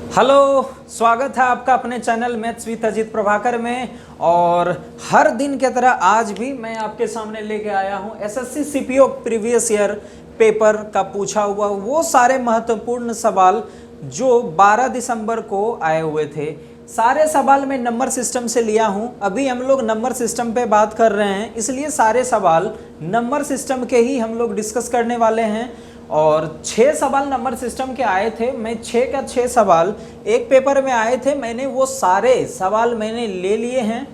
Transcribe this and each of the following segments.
Hello, स्वागत है आपका अपने channel maths with Ajit Prabhakar में। और हर दिन की तरह आज भी मैं आपके सामने लेके आया हूं SSC CPO previous year paper का पूछा हुआ वो सारे महत्वपूर्ण सवाल जो 12 दिसंबर को आए हुए थे। सारे सवाल मैं नंबर सिस्टम से लिया हूं। अभी हम लोग नंबर सिस्टम पे बात कर रहे हैं, इसलिए सारे सवाल नंबर सिस्टम के ही हम लोग डिस्कस करने वाले हैं। और 6 सवाल नंबर सिस्टम के आए थे। मैं 6 का 6 सवाल एक पेपर में आए थे, मैंने वो सारे सवाल मैंने ले लिए हैं।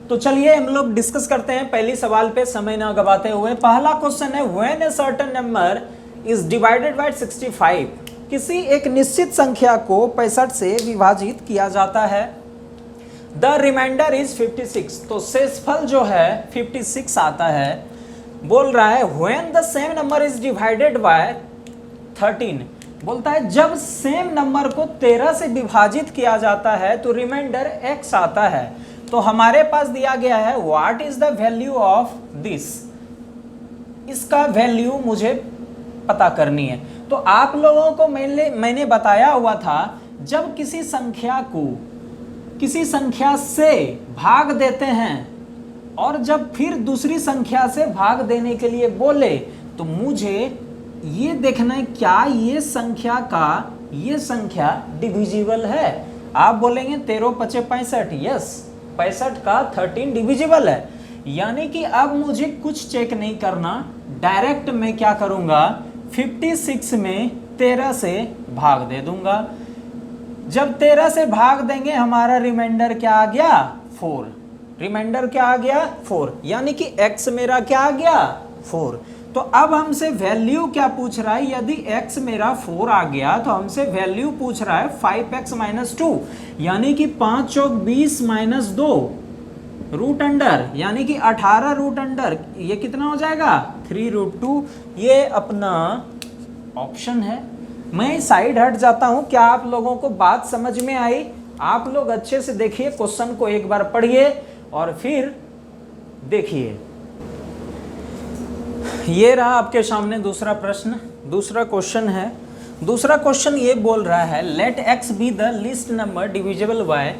तो चलिए हम लोग डिस्कस करते हैं पहली सवाल पे समय ना गवाते हुए। पहला क्वेश्चन है, when a certain number is divided bye 65, किसी एक निश्चित संख्या को 65 से विभाजित किया जाता है। द रिमाइंडर इज 56, तो शेषफल जो है 56 आता है। बोल रहा है when the same number is divided bye 13, बोलता है जब सेम नंबर को 13 से विभाजित किया जाता है तो रिमाइंडर x आता है। तो हमारे पास दिया गया है what is the value of this, इसका वैल्यू मुझे पता करनी है। तो आप लोगों को मैंने बताया हुआ था, जब किसी संख्या को किसी संख्या से भाग देते हैं और जब फिर दूसरी संख्या से भाग देने के लिए बोले तो मुझे ये देखना है क्या ये संख्या डिविजिबल है। आप बोलेंगे 13 5 65, यस 65 का 13 डिविजिबल है। यानी कि अब मुझे कुछ चेक नहीं करना, डायरेक्ट मैं क्या करूंगा 56 में 13 से भाग दे दूंगा। जब 13 से भाग देंगे हमारा रिमाइंडर क्या आ गया 4, रिमाइंडर क्या आ गया 4, यानी कि x मेरा क्या आ गया 4। तो अब हमसे वैल्यू क्या पूछ रहा है, यदि x मेरा 4 आ गया तो हमसे वैल्यू पूछ रहा है 5x - 2, यानी कि 5 चौक 20 - 2 रूट अंडर, यानी कि 18 रूट अंडर, ये कितना हो जाएगा 3√2। ये अपना ऑप्शन है। मैं साइड हट जाता हूं। क्या आप लोगों को बात समझ में आई? आप लोग अच्छे से देखिए, क्वेश्चन को एक बार पढ़िए और फिर देखिए। ये रहा आपके सामने दूसरा प्रश्न, दूसरा क्वेश्चन है। दूसरा क्वेश्चन ये बोल रहा है let x be the least number divisible by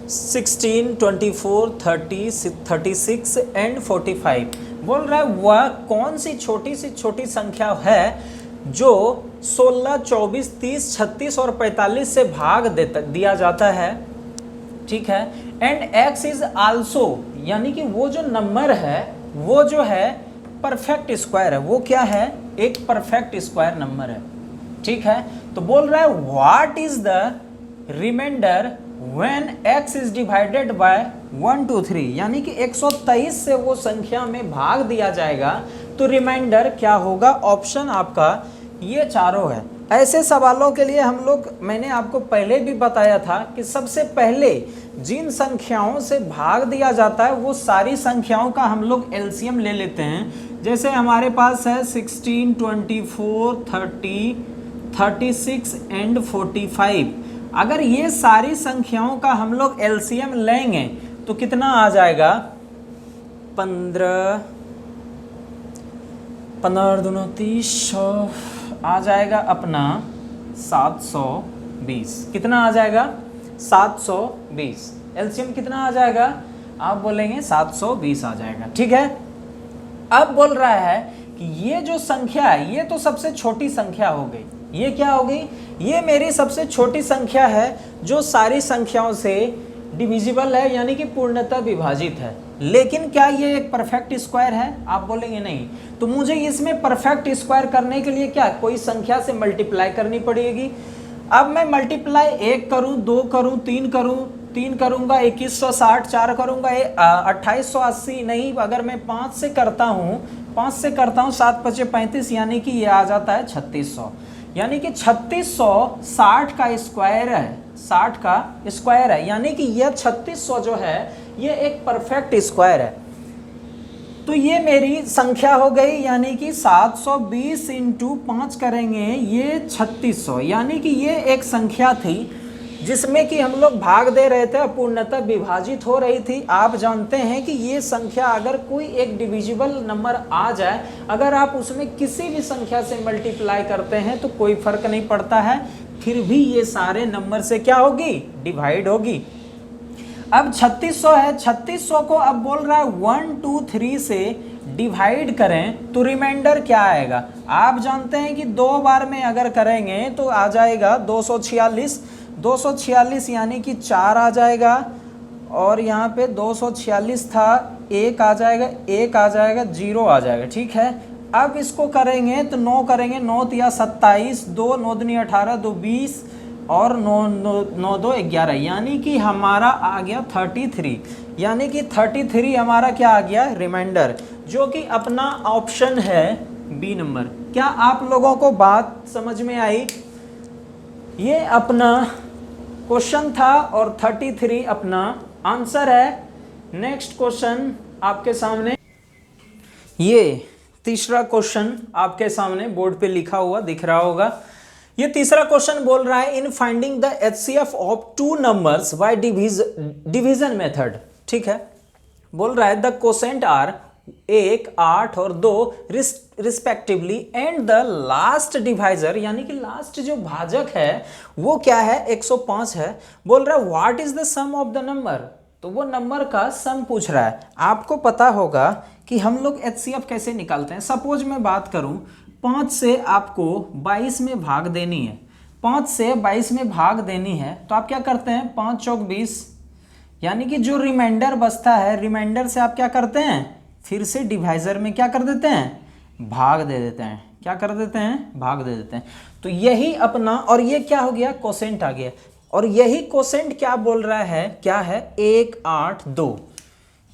16, 24, 30, 36 and 45। बोल रहा है वह कौन सी छोटी संख्या है जो 16, 24, 30, 36 और 45 से भाग दिया जाता है, ठीक है। एंड x इज आल्सो, यानी कि वो जो नंबर है वो जो है परफेक्ट स्क्वायर है। वो क्या है, एक परफेक्ट स्क्वायर नंबर है, ठीक है। तो बोल रहा है what is the remainder when x is divided by 1 2 3, यानी कि 123 से वो संख्या में भाग दिया जाएगा तो रिमाइंडर क्या होगा। ऑप्शन आपका ये चारों है। ऐसे सवालों के लिए हम लोग, मैंने आपको पहले भी बताया था कि सबसे पहले जिन संख्याओं से भाग दिया जाता है वो सारी संख्याओं का हम लोग एलसीएम ले लेते हैं। जैसे हमारे पास है 16, 24, 30, 36 एंड 45। अगर ये सारी संख्याओं का हम लोग एलसीएम लेंगे तो कितना आ जाएगा 15 दूना 30 आ जाएगा अपना 720। कितना आ जाएगा 720। एलसीएम कितना आ जाएगा, आप बोलेंगे 720 आ जाएगा, ठीक है। अब बोल रहा है कि ये जो संख्या है ये तो सबसे छोटी संख्या हो गई। ये क्या हो गई, ये मेरी सबसे छोटी संख्या है जो सारी संख्याओं से डिविजिबल है, यानी कि पूर्णतः विभाजित है। लेकिन क्या ये एक परफेक्ट स्क्वायर है, आप बोलेंगे नहीं। तो मुझे इसमें परफेक्ट स्क्वायर करने के लिए क्या कोई संख्या से मल्टीप्लाई करनी पड़ेगी। अब मैं मल्टीप्लाई 1 करूं, 2 करूं, 3 करूं, 3 करूंगा 2160, 4 करूंगा 2880, नहीं अगर मैं 5 से करता हूं 7 5 35, यानी कि ये आ जाता है 3600, यानी कि 3600 60 का स्क्वायर है, 60 का स्क्वायर है, यानी कि यह 3600 जो है ये एक परफेक्ट स्क्वायर है। तो ये मेरी संख्या हो गई, यानी कि 720 इंटू 5 करेंगे ये 3600, यानी कि ये एक संख्या थी जिसमें कि हम लोग भाग दे रहे थे, अपूर्णतः विभाजित हो रही थी। आप जानते हैं कि ये संख्या अगर कोई एक डिविजिबल नंबर आ जाए, अगर आप उसमें किसी भी संख्या से मल्टीप्लाई करते हैं तो कोई फर्क नहीं पड़ता है, फिर भी ये सारे नंबर से क्या होगी, डिवाइड होगी। अब 3600 है, 3600 को अब बोल रहा है 1 2 3 से डिवाइड करें तो रिमाइंडर क्या आएगा। आप जानते हैं कि 2 बार में अगर करेंगे तो आ जाएगा 246, 246 यानी कि 4 आ जाएगा, और यहाँ पे 246 था, 1 आ जाएगा, 1 आ जाएगा, 0 आ जाएगा, ठीक है। अब इसको करेंगे तो 9 करेंगे, 9 तिया 27, 2 9 दूनी 18, 2 20 और 9 2 11, यानी कि हमारा आ गया 33, यानी कि 33 हमारा क्या आ गया, रिमाइंडर, जो कि अपना ऑप्शन है बी नंबर। क्या आप लोगों को बात समझ में आई? ये अपना क्वेश्चन था और 33 अपना आंसर है। नेक्स्ट क्वेश्चन आपके सामने, ये तीसरा क्वेश्चन आपके सामने बोर्ड पे लिखा हुआ दिख रहा होगा। ये तीसरा क्वेश्चन बोल रहा है in finding the HCF of 2 numbers by division method, ठीक है। बोल रहा है द क्वोशेंट आर 1 8 और 2 respectively and the last divisor, यानी कि लास्ट जो भाजक है वो क्या है, 105 है। बोल रहा है what is the sum of the number, तो वो नंबर का सम पूछ रहा है। आपको पता होगा कि हम लोग HCF कैसे निकालते हैं। सपोज मैं बात करूं, 5 से आपको 22 में भाग देनी है, 5 से 22 में भाग देनी है, तो आप क्या करते हैं, 5 चौक 20, यानी कि जो रिमाइंडर बचता है, रिमाइंडर से आप क्या करते हैं, फिर से डिवाइजर में क्या कर देते हैं, भाग दे देते हैं। क्या कर देते हैं, भाग दे देते हैं। तो यही अपना, और ये क्या हो गया, क्वोशेंट आ गया। और यही क्वोशेंट क्या बोल रहा है, क्या है, 1 8 2,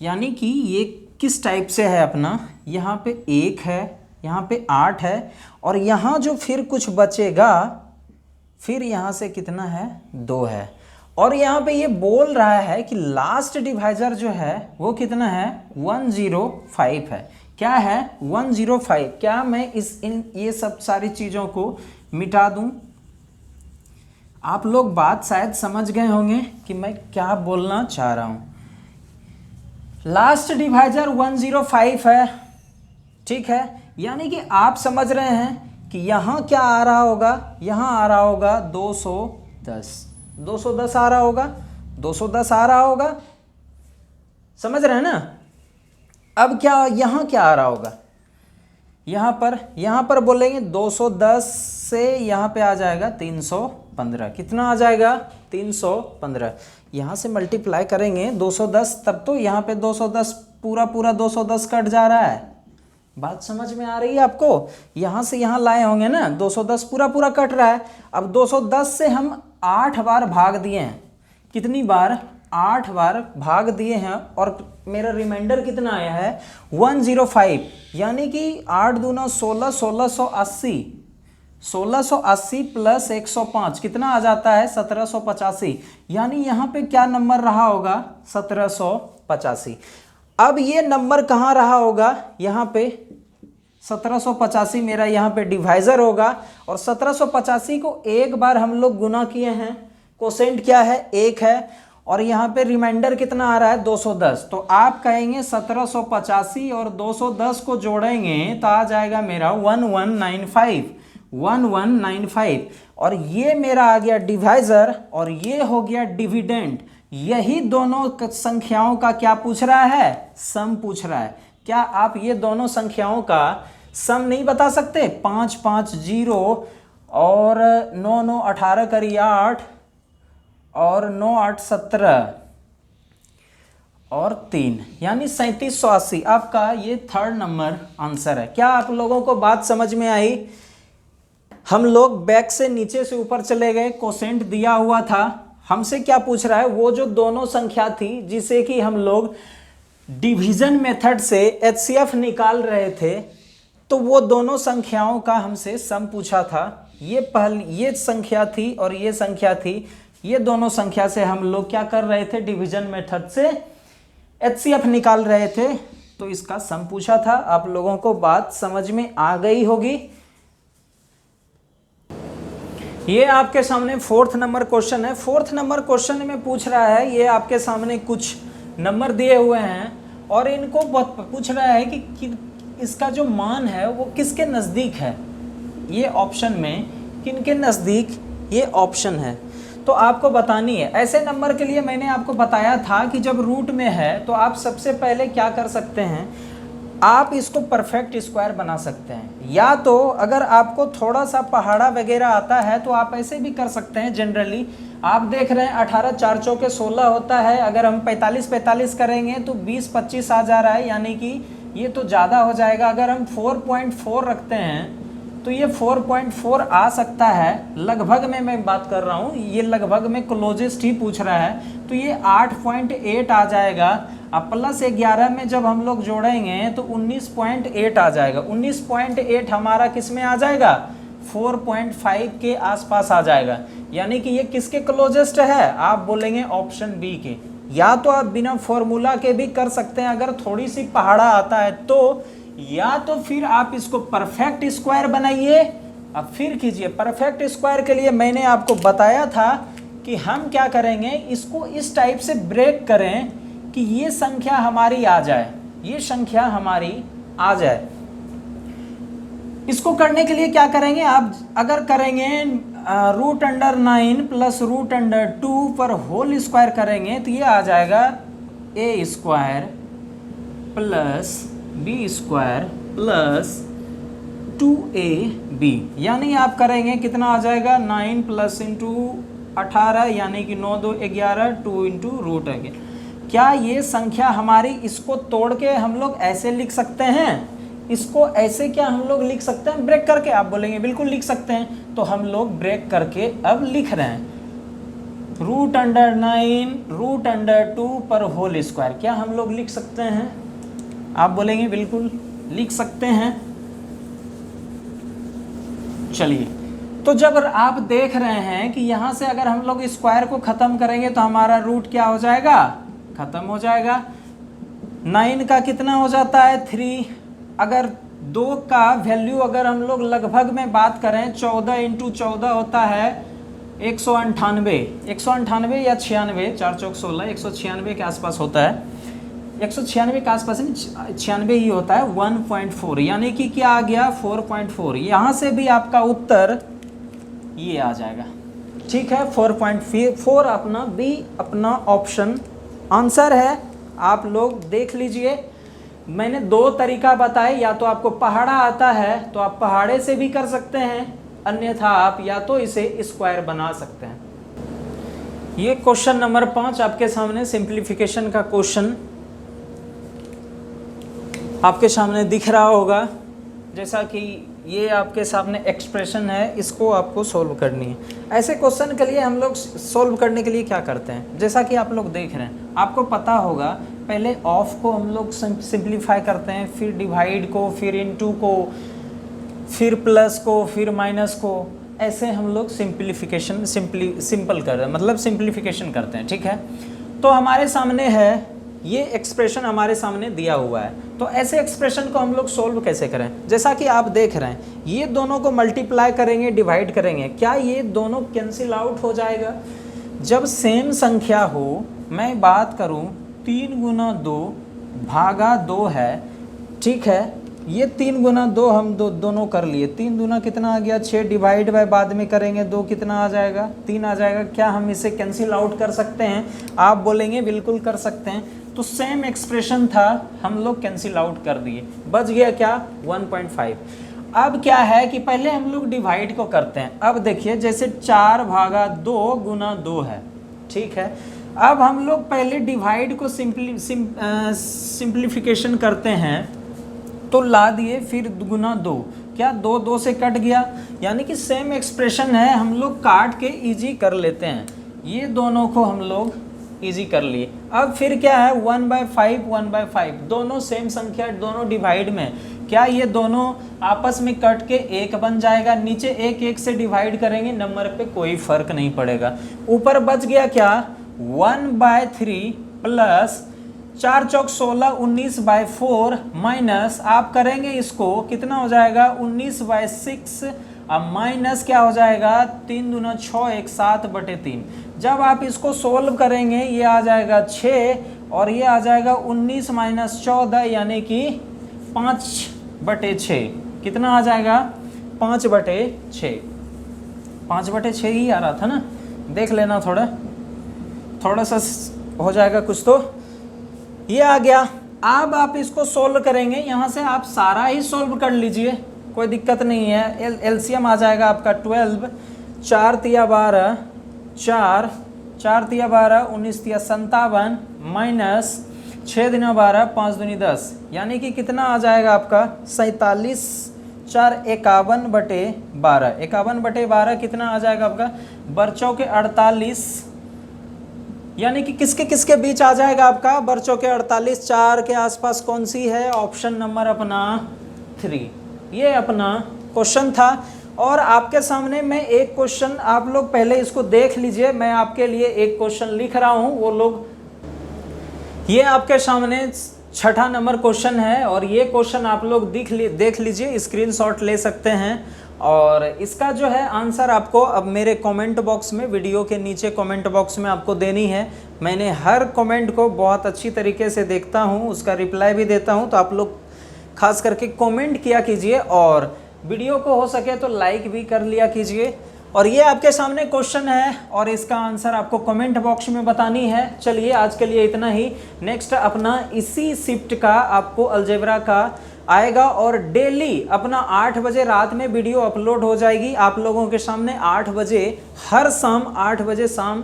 यानी कि ये किस टाइप से है अपना, यहाँ पे 1 है, यहाँ पे 8 है, और यहाँ जो फिर कुछ बचेगा, फिर यहाँ से कितना है, 2 है। और यहाँ पे ये बोल रहा है कि लास्ट डिवाइजर जो है वो कितना है, 105 है। क्या है, 105। क्या मैं ये सब सारी चीज़ों को मिटा दूं? आप लोग बात शायद समझ गए होंगे कि मैं क्या बोलना चाह रहा हूँ। लास्ट डिवाइजर 105 है, ठीक है, यानी कि आप समझ रहे हैं कि यहाँ क्या आ रहा होगा, यहाँ आ रहा होगा 210, 210 आ रहा होगा, 210 आ रहा होगा, समझ रहे हैं ना। अब क्या यहाँ क्या आ रहा होगा, यहाँ पर बोलेंगे 210 से यहाँ पे आ जाएगा 315, कितना आ जाएगा, 315। यहाँ से मल्टीप्लाई करेंगे 210, तब तो यहाँ पे 210 पूरा 210 कट जा रहा है। बात समझ में आ रही है आपको? यहाँ से यहाँ लाए होंगे ना, 210 पूरा कट रहा है। अब 210 से हम 8 बार भाग दिए हैं, कितनी बार, 8 बार भाग दिए हैं, और मेरा रिमाइंडर कितना आया है, 105, यानी कि 8 दूना 16, 1680, 1680 प्लस 105 कितना आ जाता है, 1785, यानी यहाँ पे क्या नंबर रहा होगा, 1785। अब ये नंबर कहाँ रहा होगा, यहाँ पे 1785 मेरा यहाँ पे डिवाइजर होगा, और 1785 को एक बार हम लोग गुना किए हैं, क्वोशेंट क्या है, 1 है, और यहाँ पे रिमाइंडर कितना आ रहा है, 210। तो आप कहेंगे 1785 और 210 को जोड़ेंगे तो आ जाएगा मेरा 1195, 1195, और ये मेरा आ गया डिवाइजर, और ये हो गया डिविडेंड। यही दोनों संख्याओं का क्या पूछ रहा है, सम पूछ रहा है। क्या आप ये दोनों संख्याओं का सम नहीं बता सकते? 5 5 0 और 9 9 18 करिए 8 और 9 8 17 और 3, यानी 3780 आपका ये 3rd नंबर आंसर है। क्या आप लोगों को बात समझ में आई? हम लोग बैक से नीचे से ऊपर चले गए, क्वोशेंट दिया हुआ था, हमसे क्या पूछ रहा है, वो जो दोनों संख्या थी जिसे कि हम लोग डिवीजन मेथड से HCF निकाल रहे थे, तो वो दोनों संख्याओं का हमसे सम पूछा था। ये संख्या थी और ये संख्या थी, ये दोनों संख्या से हम लोग क्या कर रहे थे, डिवीजन मेथड से HCF निकाल रहे थे, तो इसका सम पूछा था। आप लोगों को बात समझ में आ गई होगी। ये आपके सामने 4th नंबर क्वेश्चन है। 4th नंबर क्वेश्चन में पूछ रहा है, ये आपके सामने कुछ नंबर दिए हुए हैं और इनको पूछ रहा है कि इसका जो मान है वो किसके नज़दीक है। ये ऑप्शन में किनके नज़दीक ये ऑप्शन है, तो आपको बतानी है। ऐसे नंबर के लिए मैंने आपको बताया था कि जब रूट में है तो आप सबसे पहले क्या कर सकते हैं, आप इसको परफेक्ट स्क्वायर बना सकते हैं, या तो अगर आपको थोड़ा सा पहाड़ा वगैरह आता है तो आप ऐसे भी कर सकते हैं। जनरली आप देख रहे हैं 18 4 चौके 16 होता है, अगर हम 45 45 करेंगे तो 20 25 आ जा रहा है, यानी कि ये तो ज़्यादा हो जाएगा। अगर हम 4.4 रखते हैं तो ये 4.4 आ सकता है, लगभग में मैं बात कर रहा हूँ, ये लगभग में क्लोजेस्ट ही पूछ रहा है, तो ये 8.8 आ जाएगा। अब प्लस 11 में जब हम लोग जोड़ेंगे तो 19.8 आ जाएगा। 19.8 हमारा किस में आ जाएगा, 4.5 के आसपास आ जाएगा, यानी कि ये किसके क्लोजेस्ट है, आप बोलेंगे ऑप्शन बी के। या तो आप बिना फॉर्मूला के भी कर सकते हैं अगर थोड़ी सी पहाड़ा आता है तो, या तो फिर आप इसको परफेक्ट स्क्वायर बनाइए। अब फिर कीजिए, परफेक्ट स्क्वायर के लिए मैंने आपको बताया था कि हम क्या करेंगे, इसको इस टाइप से ब्रेक करें कि ये संख्या हमारी आ जाए, ये संख्या हमारी आ जाए। इसको करने के लिए क्या करेंगे, आप अगर करेंगे √9 प्लस √2 पर होल स्क्वायर करेंगे तो ये आ जाएगा a square plus b square plus 2ab, यानी आप करेंगे कितना आ जाएगा, 9 प्लस इंटू 18 यानी कि 9 2 11, 2 इंटू √11। क्या ये संख्या हमारी, इसको तोड़ के हम लोग ऐसे लिख सकते हैं, इसको ऐसे क्या हम लोग लिख सकते हैं ब्रेक करके, आप बोलेंगे बिल्कुल लिख सकते हैं, तो हम लोग ब्रेक करके अब लिख रहे हैं √9 √2 पर होल स्क्वायर, क्या हम लोग लिख सकते हैं, आप बोलेंगे बिल्कुल लिख सकते हैं। चलिए, तो जब आप देख रहे हैं कि यहाँ से अगर हम लोग स्क्वायर को ख़त्म करेंगे तो हमारा रूट क्या हो जाएगा, ख़त्म हो जाएगा। 9 का कितना हो जाता है 3, अगर 2 का वैल्यू अगर हम लोग लगभग में बात करें 14 इंटू 14 होता है 198 या 96, 4 चौक 16, 196 के आसपास होता है, 196 के आसपास नहीं 96 ही होता है, 1.4 यानी कि क्या आ गया 4.4। यहाँ से भी आपका उत्तर ये आ जाएगा, ठीक है 4.4 अपना बी अपना ऑप्शन आंसर है। आप लोग देख लीजिए, मैंने 2 तरीका बताए, या तो आपको पहाड़ा आता है तो आप पहाड़े से भी कर सकते हैं, अन्यथा आप या तो इसे स्क्वायर बना सकते हैं। ये क्वेश्चन नंबर 5 आपके सामने सिंप्लीफिकेशन का क्वेश्चन आपके सामने दिख रहा होगा, जैसा कि ये आपके सामने एक्सप्रेशन है, इसको आपको सोल्व करनी है। ऐसे क्वेश्चन के लिए हम लोग सोल्व करने के लिए क्या करते हैं, जैसा कि आप लोग देख रहे हैं, आपको पता होगा पहले ऑफ को हम लोग सिंप्लीफाई करते हैं, फिर डिवाइड को, फिर इनटू को, फिर प्लस को, फिर माइनस को, ऐसे हम लोग सिंप्लीफिकेशन सिंपल कर रहे हैं, मतलब सिंप्लीफिकेशन करते हैं, ठीक है। तो हमारे सामने है ये एक्सप्रेशन हमारे सामने दिया हुआ है, तो ऐसे एक्सप्रेशन को हम लोग सोल्व कैसे करें, जैसा कि आप देख रहे हैं ये दोनों को मल्टीप्लाई करेंगे, डिवाइड करेंगे, क्या ये दोनों कैंसिल आउट हो जाएगा। जब सेम संख्या हो, मैं बात करूं 3 गुना 2 भागा 2 है, ठीक है, ये 3 गुना 2 हम दोनों कर लिए, 3 दूना कितना आ गया 6, डिवाइड बाय बाद में करेंगे 2 कितना आ जाएगा 3 आ जाएगा। क्या हम इसे कैंसिल आउट कर सकते हैं, आप बोलेंगे बिल्कुल कर सकते हैं। तो सेम एक्सप्रेशन था, हम लोग कैंसिल आउट कर दिए, बच गया क्या 1.5। अब क्या है कि पहले हम लोग डिवाइड को करते हैं। अब देखिए जैसे 4 भागा 2 गुना 2 है, ठीक है, अब हम लोग पहले डिवाइड को सिंप्लीफिकेशन करते हैं, तो ला दिए, फिर गुना 2, क्या 2 2 से कट गया, यानी कि सेम एक्सप्रेशन है, हम लोग काट के इजी कर लेते हैं, ये दोनों को हम लोग इजी कर लिए। अब फिर क्या है 1/5 1/5, दोनों सेम संख्या, दोनों डिवाइड में, क्या ये दोनों आपस में कट के 1 बन जाएगा, नीचे 1 1 से डिवाइड करेंगे, नंबर पे कोई फर्क नहीं पड़ेगा। ऊपर बच गया क्या 1/3 प्लस 4 चौक 16 19/4 माइनस आप करेंगे इसको कितना हो जाएगा 19/6, अब माइनस क्या हो जाएगा 3 दूना 6 1 7/3। जब आप इसको सोल्व करेंगे ये आ जाएगा 6 और ये आ जाएगा 19 माइनस 14 यानी कि 5/6, कितना आ जाएगा 5/6, 5/6 ही आ रहा था ना, देख लेना थोड़ा सा हो जाएगा कुछ। तो ये आ गया। अब आप इसको सोल्व करेंगे, यहाँ से आप सारा ही सोल्व कर लीजिए, कोई दिक्कत नहीं है। एलसीएम आ जाएगा आपका 12, 4 तिया 12, 4 तिया 12, 19 तिया 57, माइनस 6 दुनी 12, 5 दूनी 10, यानी कि कितना आ जाएगा आपका 47, 4 51/12, 51/12 कितना आ जाएगा आपका बरचों के 48, यानी कि किसके किसके बीच आ जाएगा आपका बरचों के 48, 4 के आसपास कौन सी है, ऑप्शन नंबर अपना 3। ये अपना क्वेश्चन था। और आपके सामने मैं एक क्वेश्चन, आप लोग पहले इसको देख लीजिए, मैं आपके लिए एक क्वेश्चन लिख रहा हूं, वो लोग, ये आपके सामने 6ठा नंबर क्वेश्चन है और ये क्वेश्चन आप लोग देख लीजिए, स्क्रीनशॉट ले सकते हैं। और इसका जो है आंसर आपको अब मेरे कमेंट बॉक्स में, वीडियो के नीचे कमेंट बॉक्स में आपको देनी है। मैंने हर कमेंट को बहुत अच्छी तरीके से देखता हूँ, उसका रिप्लाई भी देता हूँ, तो आप लोग खास करके कमेंट किया कीजिए और वीडियो को हो सके तो लाइक भी कर लिया कीजिए। और ये आपके सामने क्वेश्चन है और इसका आंसर आपको कमेंट बॉक्स में बतानी है। चलिए आज के लिए इतना ही। नेक्स्ट अपना इसी शिफ्ट का आपको अलजेब्रा का आएगा और डेली अपना 8 बजे रात में वीडियो अपलोड हो जाएगी आप लोगों के सामने। 8 बजे हर शाम, 8 बजे शाम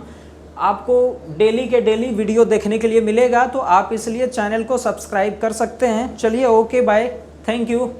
आपको डेली के डेली वीडियो देखने के लिए मिलेगा, तो आप इसलिए चैनल को सब्सक्राइब कर सकते हैं। चलिए ओके बाय, थैंक यू।